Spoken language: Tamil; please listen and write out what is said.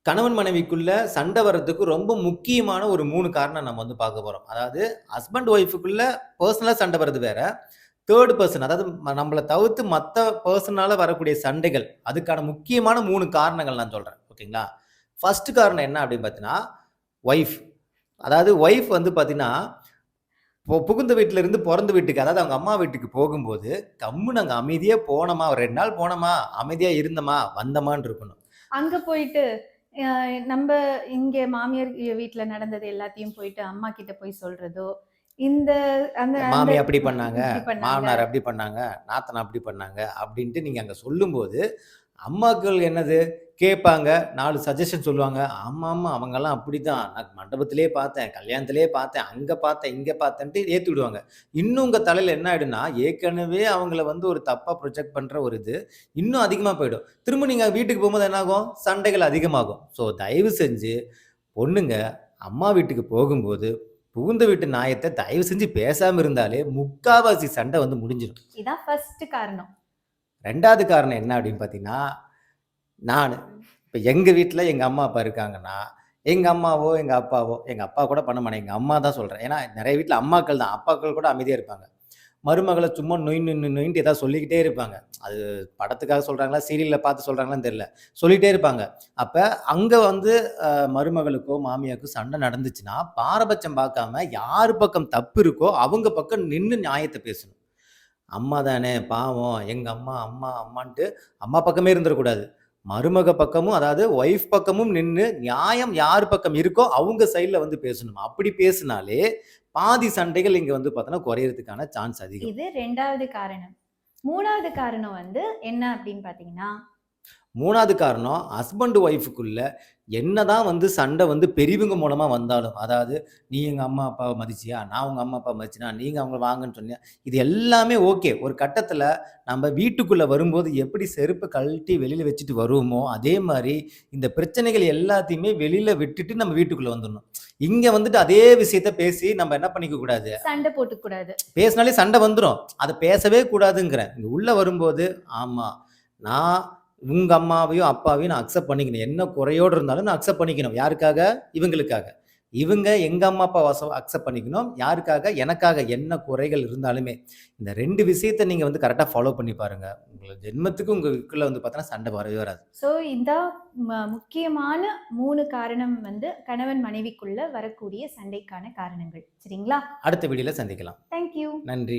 கணவன் மனைவிக்குள்ள சண்டை வர்றதுக்கு ரொம்ப முக்கியமான ஒரு 3 காரணம் நம்ம வந்து பார்க்க போறோம். அதாவது ஹஸ்பண்ட் ஒய்ஃப்க்குள்ள பெர்சனலா சண்டை வர்றது வேற. 3 பெர்சன் அதாவது நம்மள தவிர்த்து மத்த பெர்சனால வரக்கூடிய சண்டைகள். அதுக்கான முக்கியமான 3 காரணங்கள் நான் சொல்றேன். ஓகேங்களா? ஃபர்ஸ்ட் காரணம் என்ன அப்படின்னு பார்த்தீங்கன்னா, ஒய்ஃப். அதாவது ஒய்ஃப் வந்து பார்த்தீங்கன்னா, புகுந்த வீட்ல இருந்து பொறந்த வீட்டுக்கு, அதாவது அவங்க அம்மா வீட்டுக்கு போகும்போது, கம்முனு அங்க அமைதியா போனோமா, ஒரு 2 நாள் போனோமா, அமைதியா இருந்தோமா, வந்தோமான்னு இருக்கணும். அங்க போயிட்டு அ நம்ப இங்க மாமியார் வீட்ல நடந்தது எல்லாத்தையும் போயிட்டு அம்மா கிட்ட போய் சொல்றதோ, இந்த அந்த அந்த மாமி அப்படி பண்ணாங்க, இப்படி பண்ணாங்க. மாமனார் அப்படி பண்ணாங்க, நாத்தனார் அப்படி பண்ணாங்க அப்படின்ட்டு நீங்க அங்க சொல்லும்போது, அம்மாக்கள் என்னது கேட்பாங்க. 4 சஜஷன் சொல்லுவாங்க. ஆமாமா அவங்கலாம் அப்படிதான். நான் மண்டபத்திலேயே பார்த்தேன், கல்யாணத்திலேயே பார்த்தேன், அங்க பார்த்தேன், இங்க பார்த்தேன்ட்டு ஏத்தி விடுவாங்க. இன்னும் உங்க தலையில என்ன ஆயிடும்னா, ஏற்கனவே அவங்கள வந்து ஒரு தப்பா ப்ரொஜெக்ட் பண்ற ஒரு இது, இன்னும் அதிகமா போயிடும். திரும்ப நீங்க வீட்டுக்கு போம்போது என்ன ஆகும்? சண்டைகள் அதிகமாகும். ஸோ தயவு செஞ்சு பொண்ணுங்க அம்மா வீட்டுக்கு போகும்போது, புகுந்த வீட்டு நாயத்த தயவு செஞ்சு பேசாம இருந்தாலே, முக்காவாசி சண்டை வந்து முடிஞ்சிரும். இதான் ஃபர்ஸ்ட் காரணம். 2வது காரணம் என்ன அப்படின்னு பார்த்தீங்கன்னா, நானு. இப்ப எங்க வீட்ல எங்க அம்மா, அப்பா இருக்காங்கன்னா, எங்க அம்மாவோ, எங்க அப்பாவோ எங்க அப்பா கூட பண்ண மாட்டாங்க. எங்க அம்மா தான் சொல்றேன். ஏன்னா நெறைய வீட்ல அம்மாக்கள் தான். அப்பாக்கள் கூட அமைதியா இருப்பாங்க. மருமகள சும்மா நொய் நொய் நொய் நொயின்ட்டு ஏதாவது சொல்லிக்கிட்டே இருப்பாங்க. அது படத்துக்காக சொல்றாங்களா, சீரியல்ல பார்த்து சொல்றாங்களான்னு தெரியல. சொல்லிட்டே இருப்பாங்க. அப்ப அங்க வந்து மருமகளுக்கோ, மாமியாருக்கோ சண்டை நடந்துச்சுன்னா, பாரபட்சம் பார்க்காம யாரு பக்கம் தப்பு இருக்கோ, அவங்க பக்கம் நின்னு நியாயத்த பேசணும். அம்மா தானே பாவம், எங்க அம்மா, அம்மா, அம்மான்ட்டு அம்மா பக்கமே இருந்துறக்கூடாது. மருமக பக்கமும், அதாவது ஒய்ஃப் பக்கமும் நின்னு நியாயம் யார் பக்கம் இருக்கோ, அவங்க சைட்ல வந்து பேசணும். அப்படி பேசினாலே, பாதி சண்டைகள் இங்க வந்து பார்த்தோன்னா குறையறதுக்கான சான்ஸ் அதிகம். இது 2வது காரணம். 3வது காரணம் வந்து என்ன அப்படின்னு பார்த்தீங்கன்னா, 3வது காரணம் ஹஸ்பண்ட் ஒய்ஃப்க்குள்ள என்னதான் வந்து சண்டை வந்து பெரியவங்க மூலமா வந்தாலும், அதாவது "நீ எங்க அம்மா, அப்பாவ மதிச்சியா? நான் உங்க அம்மா, அப்பாவ மதிச்சேனா? நீங்க அவங்கள வாங்கன்னு சொன்னியா?" இது எல்லாமே ஓகே. ஒரு கட்டத்தில நம்ம வீட்டுக்குள்ள வரும்போது எப்படி செருப்ப கழட்டி வெளியில வச்சுட்டு வருவோமோ, அதே மாரி இந்த பிரச்சனைகள் எல்லாத்தையுமே வெளியில விட்டுட்டு நம்ம வீட்டுக்குள்ள வந்துரணும். இங்க வந்துட்டு அதே விஷயத்த பேசி நம்ம என்ன பண்ணிக்க கூடாது, சண்டை போட்டுக்க கூடாது. பேசினாலே சண்டை வந்துரும். அத பேசவே கூடாதுங்கிறேன். இங்க உள்ள வரும்போது, ஆமா, நான் உங்க அம்மாவையும், அப்பாவையும் நான் அக்செப்ட் பண்ணிக்கணும். என்ன குறையோடு இருந்தாலும் நான் அக்செப்ட் பண்ணிக்கணும். யாருக்காக? இவங்களுக்காக. இவங்க எங்க அம்மா, அப்பாவ அக்செப்ட் பண்ணிக்கணும். யாருக்காக? எனக்காக என்ன குறைகள் இருந்தாலுமே. இந்த 2 விஷயத்த நீங்க வந்து கரெக்ட்டா ஃபாலோ பண்ணி பாருங்க. உங்க ஜென்மத்துக்கு உங்களுக்குள்ள வந்து பார்த்தீங்கன்னா, சண்டை வரவே வராது. ஸோ இதான் முக்கியமான 3 காரணம் வந்து கணவன் மனைவிக்குள்ள வரக்கூடிய சண்டைக்கான காரணங்கள். சரிங்களா? அடுத்த வீடியோல சந்திக்கலாம். Thank you. நன்றி.